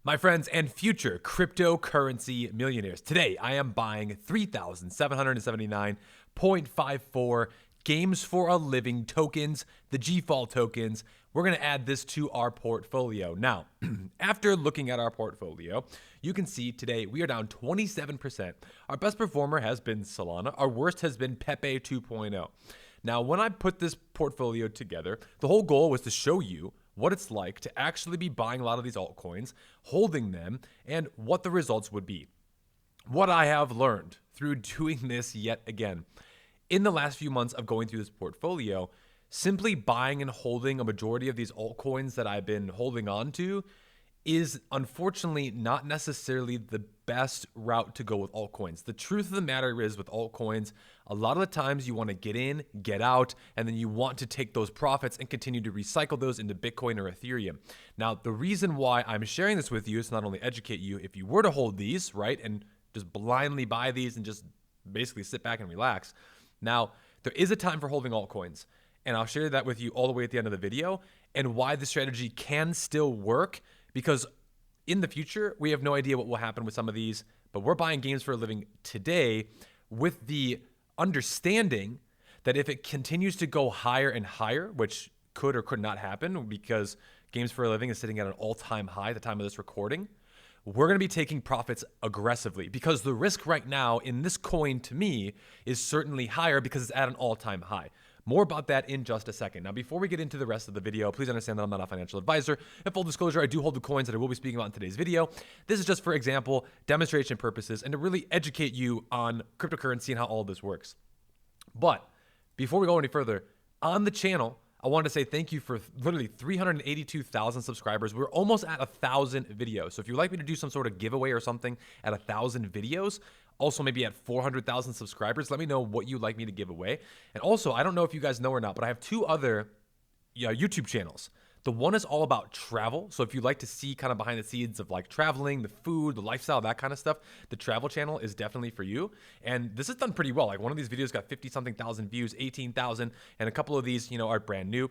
My friends and future cryptocurrency millionaires, today I am buying 3,779.54 games for a living tokens, the GFAL tokens. We're going to add this to our portfolio. Now, after looking at our portfolio, you can see today we are down 27%. Our best performer has been Solana. Our worst has been Pepe 2.0. Now, when I put this portfolio together, the whole goal was to show you what it's like to actually be buying a lot of these altcoins, holding them, and what the results would be. What I have learned through doing this yet again, in the last few months of going through this portfolio, simply buying and holding a majority of these altcoins that I've been holding on to is unfortunately not necessarily the best route to go with altcoins. The truth of the matter is with altcoins, a lot of the times you want to get in, get out, and then you want to take those profits and continue to recycle those into Bitcoin or Ethereum. Now, the reason why I'm sharing this with you is to not only educate you if you were to hold these, right, and just blindly buy these and just basically sit back and relax. Now, there is a time for holding altcoins, and I'll share that with you all the way at the end of the video and why the strategy can still work. Because in the future, we have no idea what will happen with some of these, but we're buying games for a living today with the understanding that if it continues to go higher and higher, which could or could not happen because games for a living is sitting at an all-time high at the time of this recording, we're going to be taking profits aggressively because the risk right now in this coin to me is certainly higher because it's at an all-time high. More about that in just a second. Now, before we get into the rest of the video, please understand that I'm not a financial advisor. In full disclosure, I do hold the coins that I will be speaking about in today's video. This is just for example, demonstration purposes, and to really educate you on cryptocurrency and how all of this works. But before we go any further, on the channel, I wanted to say thank you for literally 382,000 subscribers. We're almost at 1,000 videos. So if you'd like me to do some sort of giveaway or something at 1,000 videos, also maybe at 400,000 subscribers, let me know what you'd like me to give away. And also, I don't know if you guys know or not, but I have two other YouTube channels. The one is all about travel. So if you like to see kind of behind the scenes of like traveling, the food, the lifestyle, that kind of stuff, the travel channel is definitely for you. And this has done pretty well. Like one of these videos got 50-something thousand views, 18,000, and a couple of these, are brand new.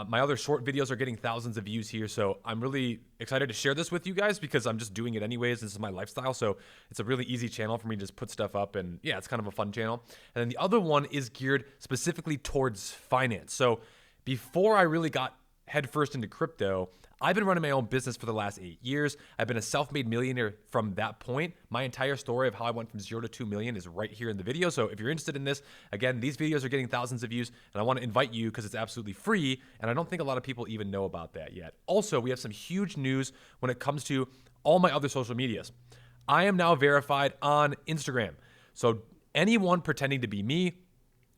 My other short videos are getting thousands of views here. So I'm really excited to share this with you guys because I'm just doing it anyways. This is my lifestyle. So it's a really easy channel for me to just put stuff up. And yeah, it's kind of a fun channel. And then the other one is geared specifically towards finance. So before I really got headfirst into crypto, I've been running my own business for the last 8 years. I've been a self-made millionaire from that point. My entire story of how I went from 0 to 2 million is right here in the video. So if you're interested in this, again, these videos are getting thousands of views, and I want to invite you because it's absolutely free, and I don't think a lot of people even know about that yet. Also, we have some huge news when it comes to all my other social medias. I am now verified on Instagram. So anyone pretending to be me,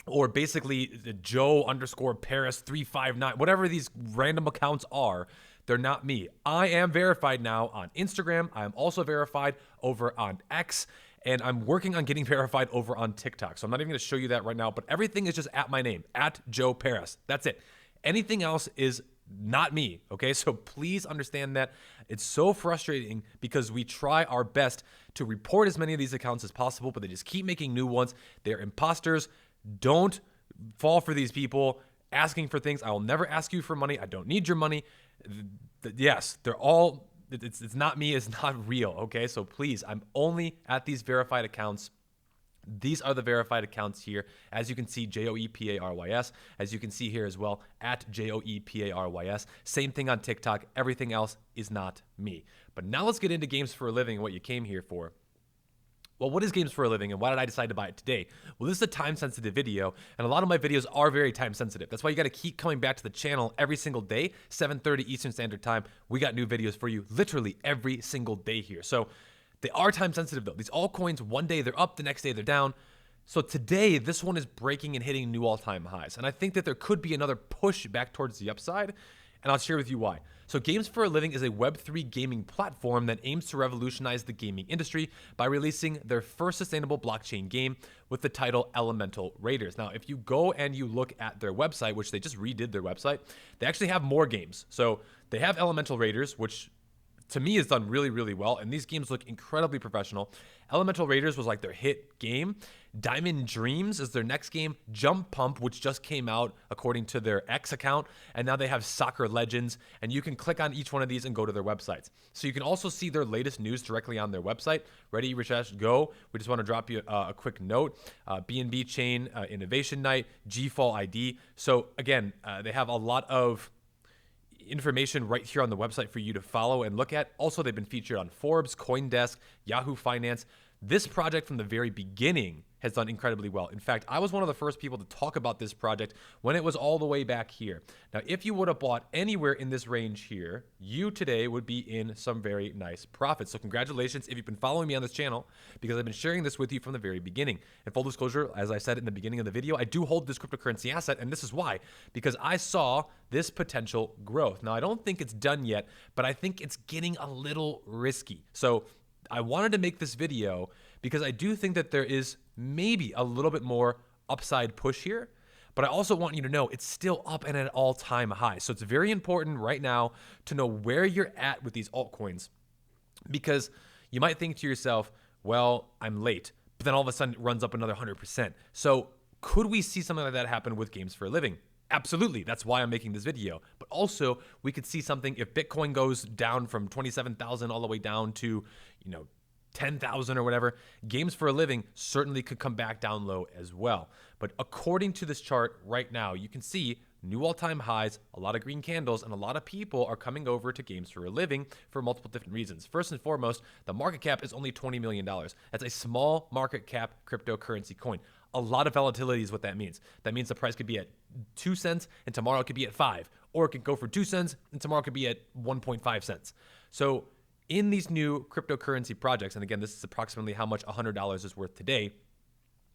or basically the Joe_Parys 359, whatever these random accounts are, they're not me. I am verified now on Instagram. I am also verified over on X, and I'm working on getting verified over on TikTok. So I'm not even going to show you that right now, but everything is just at my name, at Joe Parys. That's it. Anything else is not me, okay? So please understand that. It's so frustrating because we try our best to report as many of these accounts as possible, but they just keep making new ones. They're imposters. Don't fall for these people asking for things. I will never ask you for money. I don't need your money. Yes, they're all, it's not me. It's not real. Okay. So please, I'm only at these verified accounts. These are the verified accounts here. As you can see, JoeParys. As you can see here as well, at JoeParys. Same thing on TikTok. Everything else is not me. But now let's get into games for a living and what you came here for. Well, what is games for a living and why did I decide to buy it today? Well, this is a time-sensitive video, and a lot of my videos are very time-sensitive. That's why you got to keep coming back to the channel every single day, 7:30 Eastern Standard Time. We got new videos for you literally every single day here. So they are time-sensitive, though. These altcoins, one day they're up, the next day they're down. So today, this one is breaking and hitting new all-time highs, and I think that there could be another push back towards the upside, and I'll share with you why. So Games for a Living is a Web3 gaming platform that aims to revolutionize the gaming industry by releasing their first sustainable blockchain game with the title Elemental Raiders. Now, if you go and you look at their website, which they just redid their website, they actually have more games. So they have Elemental Raiders, which to me has done really, really well. And these games look incredibly professional. Elemental Raiders was like their hit game. Diamond Dreams is their next game. Jump Pump, which just came out according to their X account. And now they have Soccer Legends. And you can click on each one of these and go to their websites. So you can also see their latest news directly on their website. Ready, Rishesh, go. We just want to drop you a quick note. B&B Chain, Innovation Night, GFAL ID. So again, they have a lot of information right here on the website for you to follow and look at. Also, they've been featured on Forbes, CoinDesk, Yahoo Finance. This project from the very beginning has done incredibly well. In fact, I was one of the first people to talk about this project when it was all the way back here. Now, if you would have bought anywhere in this range here, you today would be in some very nice profits. So congratulations if you've been following me on this channel, because I've been sharing this with you from the very beginning. And full disclosure, as I said in the beginning of the video, I do hold this cryptocurrency asset, and this is why. Because I saw this potential growth. Now, I don't think it's done yet, but I think it's getting a little risky. So I wanted to make this video because I do think that there is maybe a little bit more upside push here, but I also want you to know it's still up and at an all-time high. So it's very important right now to know where you're at with these altcoins, because you might think to yourself, well, I'm late, but then all of a sudden it runs up another 100%. So could we see something like that happen with games for a living? Absolutely. That's why I'm making this video. But also, we could see something if Bitcoin goes down from 27,000 all the way down to, 10,000 or whatever. Games for a living certainly could come back down low as well. But according to this chart right now, you can see new all-time highs, a lot of green candles, and a lot of people are coming over to games for a living for multiple different reasons. First and foremost, the market cap is only $20 million. That's a small market cap cryptocurrency coin. A lot of volatility is what that means. That means the price could be at 2 cents and tomorrow it could be at 5, or it could go for 2 cents and tomorrow it could be at 1.5 cents. So in these new cryptocurrency projects, and again, this is approximately how much $100 is worth today,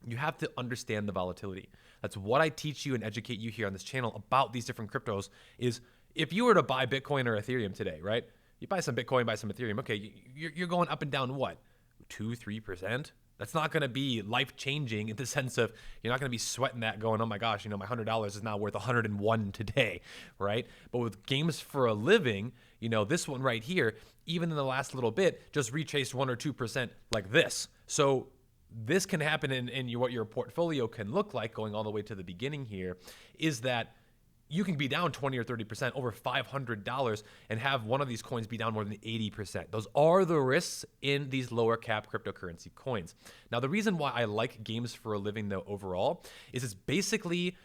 you have to understand the volatility. That's what I teach you and educate you here on this channel about these different cryptos. Is if you were to buy Bitcoin or Ethereum today, right? You buy some Bitcoin, buy some Ethereum. Okay, you're going up and down what? 2-3%? That's not going to be life-changing in the sense of you're not going to be sweating that going, oh my gosh, my $100 is now worth 101 today, right? But with games for a living, this one right here, even in the last little bit, just retraced 1 or 2% like this. So this can happen in what your portfolio can look like going all the way to the beginning here, is that you can be down 20 or 30% over $500 and have one of these coins be down more than 80%. Those are the risks in these lower cap cryptocurrency coins. Now, the reason why I like games for a living though overall is it's basically,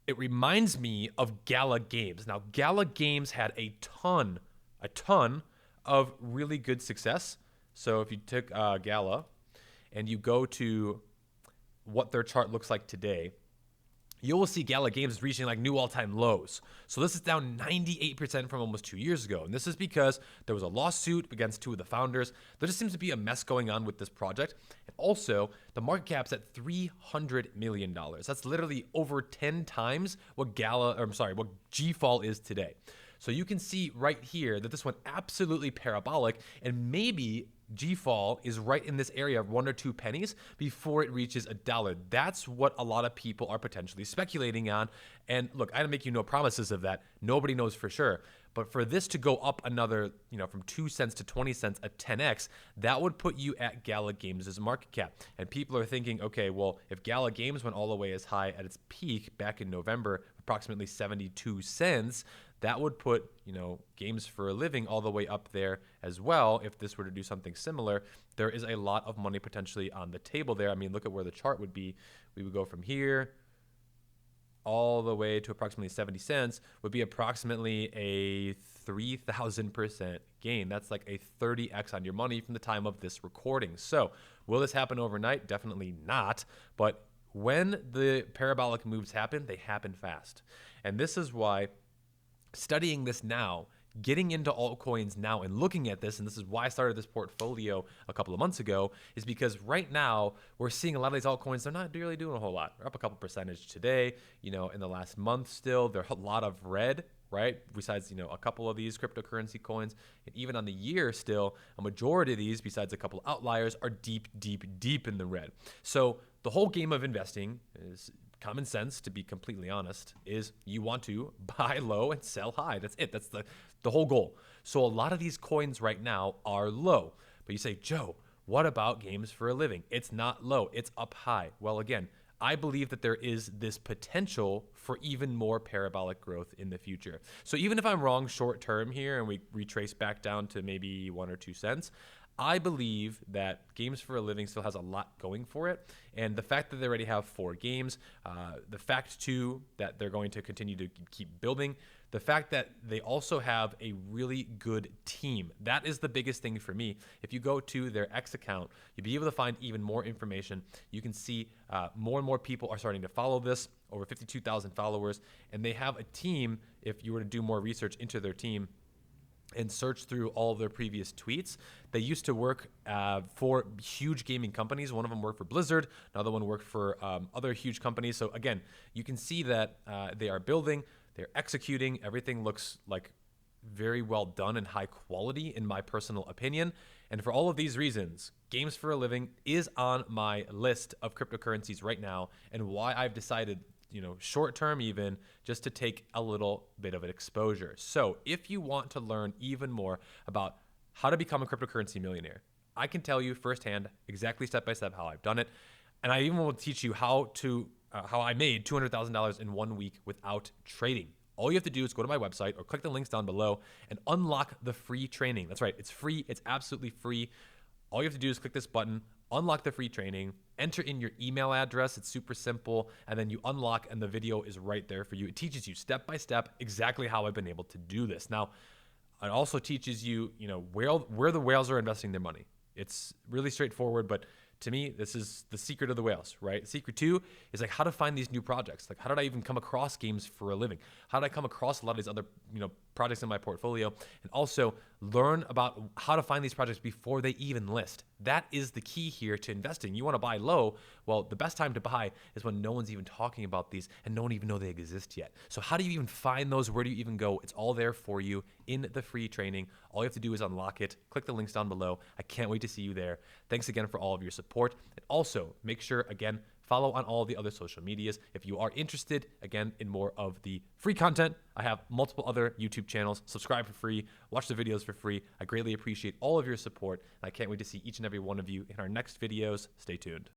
it reminds me of Gala Games. Now, Gala Games had a ton of really good success. So if you took Gala and you go to what their chart looks like today, you will see Gala Games is reaching like new all-time lows. So this is down 98% from almost 2 years ago. And this is because there was a lawsuit against 2 of the founders. There just seems to be a mess going on with this project. And also, the market cap's at $300 million. That's literally over 10 times what what GFAL is today. So you can see right here that this went absolutely parabolic, and maybe GFAL is right in this area of 1 or 2 pennies before it reaches $1. That's what a lot of people are potentially speculating on. And look, I don't make you no promises of that. Nobody knows for sure. But for this to go up another, from 2 cents to 20 cents, a 10x, that would put you at Gala Games' market cap. And people are thinking, okay, well, if Gala Games went all the way as high at its peak back in November, approximately 72 cents, that would put, games for a living all the way up there as well. If this were to do something similar, there is a lot of money potentially on the table there. I mean, look at where the chart would be. We would go from here all the way to approximately 70 cents, would be approximately a 3,000% gain. That's like a 30x on your money from the time of this recording. So will this happen overnight? Definitely not. But when the parabolic moves happen, they happen fast. And this is why studying this now, getting into altcoins now and looking at this, and this is why I started this portfolio a couple of months ago, is because right now we're seeing a lot of these altcoins, they're not really doing a whole lot. They're up a couple percentage today, in the last month still. There's a lot of red, right? Besides, a couple of these cryptocurrency coins, and even on the year still, a majority of these, besides a couple outliers, are deep in the red. So the whole game of investing is common sense, to be completely honest, is you want to buy low and sell high. That's it. That's the whole goal. So a lot of these coins right now are low. But you say, Joe, what about games for a living? It's not low, it's up high. Well, again, I believe that there is this potential for even more parabolic growth in the future. So even if I'm wrong short term here and we retrace back down to maybe 1 or 2 cents, I believe that games for a living still has a lot going for it. And the fact that they already have 4 games, the fact too that they're going to continue to keep building, the fact that they also have a really good team. That is the biggest thing for me. If you go to their X account, you'll be able to find even more information. You can see more and more people are starting to follow this, over 52,000 followers. And they have a team, if you were to do more research into their team, and search through all of their previous tweets. They used to work for huge gaming companies. One of them worked for Blizzard. Another one worked for other huge companies. So again, you can see that they are building, they're executing. Everything looks like very well done and high quality in my personal opinion. And for all of these reasons, games for a living is on my list of cryptocurrencies right now, and why I've decided, short term even, just to take a little bit of an exposure. So if you want to learn even more about how to become a cryptocurrency millionaire, I can tell you firsthand exactly step by step how I've done it. And I even will teach you how I made $200,000 in 1 week without trading. All you have to do is go to my website or click the links down below and unlock the free training. That's right, it's free, it's absolutely free. All you have to do is click this button, unlock the free training, enter in your email address. It's super simple. And then you unlock and the video is right there for you. It teaches you step by step exactly how I've been able to do this. Now, it also teaches you, where the whales are investing their money. It's really straightforward, but to me, this is the secret of the whales, right? Secret 2 is like how to find these new projects. Like, how did I even come across games for a living? How did I come across a lot of these other, projects in my portfolio? And also learn about how to find these projects before they even list. That is the key here to investing. You want to buy low. Well, the best time to buy is when no one's even talking about these and no one even know they exist yet. So how do you even find those? Where do you even go? It's all there for you in the free training. All you have to do is unlock it. Click the links down below. I can't wait to see you there. Thanks again for all of your support. And also make sure, again, follow on all the other social medias. If you are interested, again, in more of the free content, I have multiple other YouTube channels. Subscribe for free. Watch the videos for free. I greatly appreciate all of your support. And I can't wait to see each and every one of you in our next videos. Stay tuned.